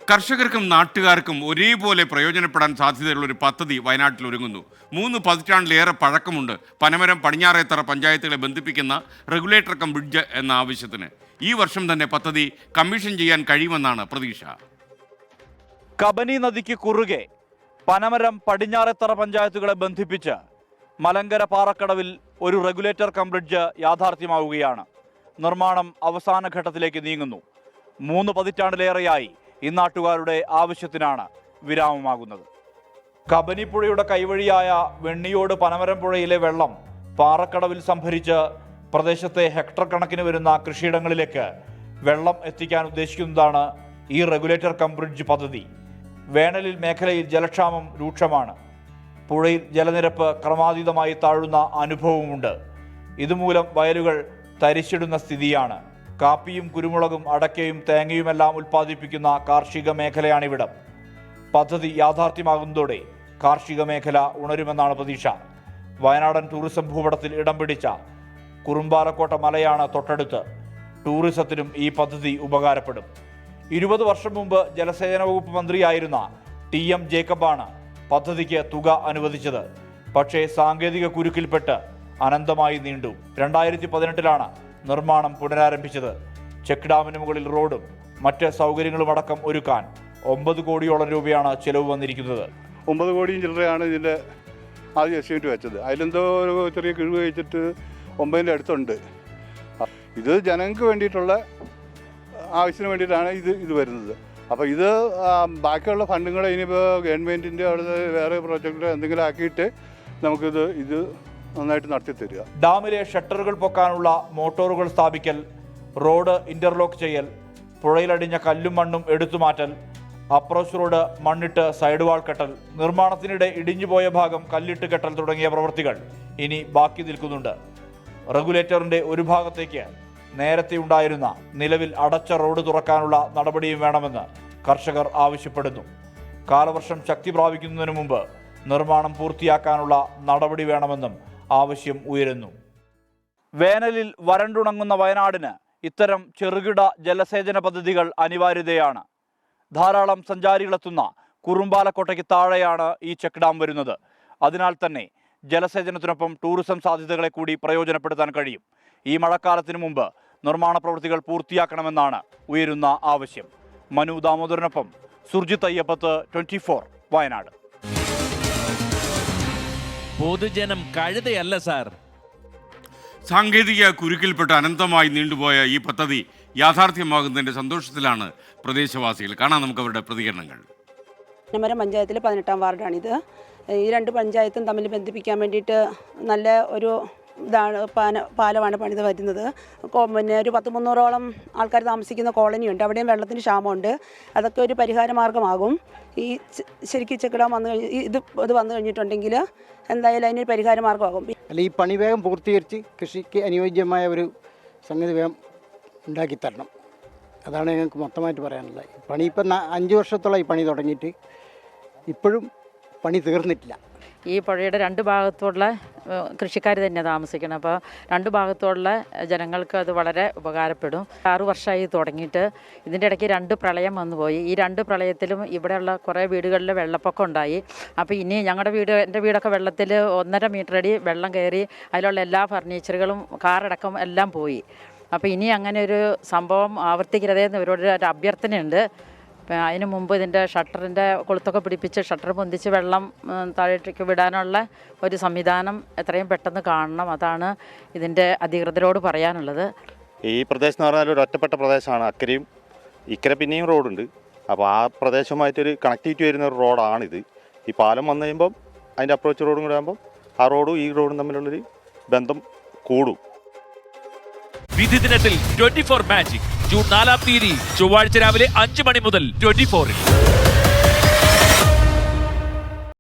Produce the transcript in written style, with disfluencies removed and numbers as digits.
കർഷകർക്കും നാട്ടുകാർക്കും ഒരേപോലെ പ്രയോജനപ്പെടാൻ സാധ്യതയുള്ള ഒരു പദ്ധതി വയനാട്ടിൽ ഒരുങ്ങുന്നു. 3 പതിറ്റാണ്ടിലേറെ പഴക്കമുണ്ട് പനമരം പടിഞ്ഞാറേത്തറ പഞ്ചായത്തുകളെ ബന്ധിപ്പിക്കുന്ന റെഗുലേറ്റർ കം ബ്രിഡ്ജ് എന്ന ആവശ്യത്തിന്. ഈ വർഷം തന്നെ പദ്ധതി കമ്മീഷൻ ചെയ്യാൻ കഴിയുമെന്നാണ് പ്രതീക്ഷ. കബനി നദിക്ക് കുറുകെ പനമരം പടിഞ്ഞാറേത്തറ പഞ്ചായത്തുകളെ ബന്ധിപ്പിച്ച് മലങ്കര പാറക്കടവിൽ ഒരു റെഗുലേറ്റർ കം ബ്രിഡ്ജ് യാഥാർത്ഥ്യമാവുകയാണ്. നിർമ്മാണം അവസാന ഘട്ടത്തിലേക്ക് നീങ്ങുന്നു. 3 പതിറ്റാണ്ടിലേറെയായി ഈ നാട്ടുകാരുടെ ആവശ്യത്തിനാണ് വിരാമമാകുന്നത്. കബനിപ്പുഴയുടെ കൈവഴിയായ വെണ്ണിയോട് പനമരം പുഴയിലെ വെള്ളം പാറക്കടവിൽ സംഭരിച്ച് പ്രദേശത്തെ ഹെക്ടർ കണക്കിന് വരുന്ന കൃഷിയിടങ്ങളിലേക്ക് വെള്ളം എത്തിക്കാൻ ഉദ്ദേശിക്കുന്നതാണ് ഈ റെഗുലേറ്റർ കം ബ്രിഡ്ജ് പദ്ധതി. വേനലിൽ മേഖലയിൽ ജലക്ഷാമം രൂക്ഷമാണ്. പുഴയിൽ ജലനിരപ്പ് ക്രമാതീതമായി താഴുന്ന അനുഭവമുണ്ട്. ഇതുമൂലം വയലുകൾ തരിച്ചിടുന്ന സ്ഥിതിയാണ്. കാപ്പിയും കുരുമുളകും അടയ്ക്കയും തേങ്ങയുമെല്ലാം ഉൽപ്പാദിപ്പിക്കുന്ന കാർഷിക മേഖലയാണിവിടം. പദ്ധതി യാഥാർത്ഥ്യമാകുന്നതോടെ കാർഷിക മേഖല ഉണരുമെന്നാണ് പ്രതീക്ഷ. വയനാടൻ ടൂറിസം ഭൂപടത്തിൽ ഇടം പിടിച്ച കുറുമ്പാലക്കോട്ട മലയാണ് തൊട്ടടുത്ത്. ടൂറിസത്തിനും ഈ പദ്ധതി ഉപകാരപ്പെടും. 20 വർഷം മുമ്പ് ജലസേചന വകുപ്പ് മന്ത്രിയായിരുന്ന TM ജേക്കബാണ് പദ്ധതിക്ക് തുക അനുവദിച്ചത്. പക്ഷേ സാങ്കേതിക കുരുക്കിൽപ്പെട്ട് അനന്തമായി നീണ്ടു. 2018 നിർമ്മാണം പുനരാരംഭിച്ചത്. ചെക്ക് ഡാമിന് മുകളിൽ റോഡും മറ്റ് സൗകര്യങ്ങളുമടക്കം ഒരുക്കാൻ 9 കോടിയോളം രൂപയാണ് ചെലവ് വന്നിരിക്കുന്നത്. 9 കോടിയും ചില്ലറയാണ് ഇതിൻ്റെ ആദ്യം എസ്റ്റിമേറ്റ് വെച്ചത്. അതിലെന്തോ ഒരു ചെറിയ കിഴിവ് കഴിച്ചിട്ട് 9ൻ്റെ അടുത്തുണ്ട്. ഇത് ജനങ്ങൾക്ക് വേണ്ടിയിട്ടുള്ള ആവശ്യത്തിന് വേണ്ടിയിട്ടാണ് ഇത് വരുന്നത്. അപ്പോൾ ഇത് ബാക്കിയുള്ള ഫണ്ടുകൾ ഇനിയിപ്പോൾ ഗവൺമെൻറ്റിൻ്റെ അവിടെ വേറെ പ്രോജക്റ്റ് എന്തെങ്കിലും ആക്കിയിട്ട് ഇത് നന്നായിട്ട് നടത്തി തരിക. ഡാമിലെ ഷട്ടറുകൾ പൊക്കാനുള്ള മോട്ടോറുകൾ സ്ഥാപിക്കൽ, റോഡ് ഇന്റർലോക്ക് ചെയ്യൽ, പുഴയിലടിഞ്ഞ കല്ലും മണ്ണും എടുത്തുമാറ്റൽ, അപ്രോച്ച് റോഡ് മണ്ണിട്ട് സൈഡ് വാൾ കെട്ടൽ, നിർമ്മാണത്തിനിടെ ഇടിഞ്ഞുപോയ ഭാഗം കല്ലിട്ട് കെട്ടൽ തുടങ്ങിയ പ്രവൃത്തികൾ ഇനി ബാക്കി നിൽക്കുന്നുണ്ട്. റെഗുലേറ്ററിന്റെ ഒരു ഭാഗത്തേക്ക് നേരത്തെ ഉണ്ടായിരുന്ന നിലവിൽ അടച്ച റോഡ് തുറക്കാനുള്ള നടപടിയും വേണമെന്ന് കർഷകർ ആവശ്യപ്പെടുന്നു. കാലവർഷം ശക്തി പ്രാപിക്കുന്നതിന് മുമ്പ് നിർമ്മാണം പൂർത്തിയാക്കാനുള്ള നടപടി വേണമെന്നും ആവശ്യം ഉയരുന്നു. വേനലിൽ വരണ്ടുണങ്ങുന്ന വയനാടിന് ഇത്തരം ചെറുകിട ജലസേചന പദ്ധതികൾ അനിവാര്യതയാണ്. ധാരാളം സഞ്ചാരികളെത്തുന്ന കുറുമ്പാലക്കോട്ടയ്ക്ക് താഴെയാണ് ഈ ചെക്ക് ഡാം വരുന്നത്. അതിനാൽ തന്നെ ജലസേചനത്തിനൊപ്പം ടൂറിസം സാധ്യതകളെ കൂടി പ്രയോജനപ്പെടുത്താൻ കഴിയും. ഈ മഴക്കാലത്തിന് മുമ്പ് നിർമ്മാണ പ്രവൃത്തികൾ പൂർത്തിയാക്കണമെന്നാണ് ഉയരുന്ന ആവശ്യം. മനു ദാമോദരനൊപ്പം സുർജിത് അയ്യപ്പത്ത്, 24 വയനാട്. പൊതുജനം കഴുതയല്ല സാർ. സാങ്കേതിക കുരുക്കിൽപ്പെട്ട് അനന്തമായി നീണ്ടുപോയ ഈ പദ്ധതി യാഥാർത്ഥ്യമാകുന്നതിൻ്റെ സന്തോഷത്തിലാണ് പ്രദേശവാസികൾ. കാണാം നമുക്ക് അവരുടെ പ്രതികരണങ്ങൾ. പനമരം പഞ്ചായത്തിലെ 18ാം വാർഡാണിത്. ഈ 2 പഞ്ചായത്തും തമ്മിൽ ബന്ധിപ്പിക്കാൻ വേണ്ടിയിട്ട് നല്ല ഒരു പാലമാണ് പണിത് വരുന്നത്. പിന്നെ ഒരു 100-300ഓളം ആൾക്കാർ താമസിക്കുന്ന കോളനിയുണ്ട്. അവിടെയും വെള്ളത്തിന് ക്ഷാമമുണ്ട്. അതൊക്കെ ഒരു പരിഹാര മാർഗമാകും. ഈ ശരിക്കും ചെക്ക് ഡാം വന്നു ഇത് വന്നു കഴിഞ്ഞിട്ടുണ്ടെങ്കിൽ എന്തായാലും അതിനൊരു പരിഹാര മാർഗമാകും. അല്ല, ഈ പണി വേഗം പൂർത്തീകരിച്ച് കൃഷിക്ക് അനുയോജ്യമായ ഒരു സംഗതി വേഗം ഉണ്ടാക്കിത്തരണം. അതാണ് ഞങ്ങൾക്ക് മൊത്തമായിട്ട് പറയാനുള്ളത്. പണി ഇപ്പം 5 വർഷത്തോളം ഈ പണി തുടങ്ങിയിട്ട് ഇപ്പോഴും പണി തീർന്നിട്ടില്ല. ഈ പുഴയുടെ 2 ഭാഗത്തുള്ള കൃഷിക്കാർ തന്നെ താമസിക്കണം. അപ്പോൾ 2 ഭാഗത്തുള്ള ജനങ്ങൾക്ക് അത് വളരെ ഉപകാരപ്പെടും. 6 വർഷമായി തുടങ്ങിയിട്ട്. ഇതിൻ്റെ ഇടയ്ക്ക് 2 പ്രളയം വന്നുപോയി. ഈ 2 പ്രളയത്തിലും ഇവിടെയുള്ള കുറേ വീടുകളിൽ വെള്ളപ്പൊക്കം ഉണ്ടായി. അപ്പോൾ ഇനി എൻ്റെ വീടൊക്കെ വെള്ളത്തിൽ 1.5 മീറ്റർ അടി വെള്ളം കയറി അതിലുള്ള എല്ലാ ഫർണിച്ചറുകളും കാറടക്കം എല്ലാം പോയി. അപ്പോൾ ഇനി അങ്ങനെ ഒരു സംഭവം ആവർത്തിക്കരുതെന്ന് ഇവരോട് ഒരു അഭ്യർത്ഥനയുണ്ട്. അതിനു മുമ്പ് ഇതിൻ്റെ ഷട്ടറിൻ്റെ കൊളുത്തൊക്കെ പിടിപ്പിച്ച് ഷട്ടർ പൊന്തിച്ച് വെള്ളം താഴേക്ക് വിടാനുള്ള ഒരു സംവിധാനം എത്രയും പെട്ടെന്ന് കാണണം. അതാണ് ഇതിൻ്റെ അധികൃതരോട് പറയാനുള്ളത്. ഈ പ്രദേശം എന്ന് പറഞ്ഞാൽ ഒരു ഒറ്റപ്പെട്ട പ്രദേശമാണ്. അക്കരയും ഇക്കരെ പിന്നെയും റോഡുണ്ട്. അപ്പോൾ ആ പ്രദേശവുമായിട്ടൊരു കണക്ടിവിറ്റി വരുന്ന ഒരു റോഡാണിത്. ഈ പാലം വന്നു കഴിയുമ്പം അതിൻ്റെ അപ്രോച്ച് റോഡും കൂടെ ആകുമ്പം ആ റോഡും ഈ റോഡും തമ്മിലുള്ളൊരു ബന്ധം കൂടും. വിധി ദിനത്തിൽ 24 മാജിക് ജൂൺ 4 ചൊവ്വാഴ്ച രാവിലെ 5 മണി മുതൽ 24-ൽ.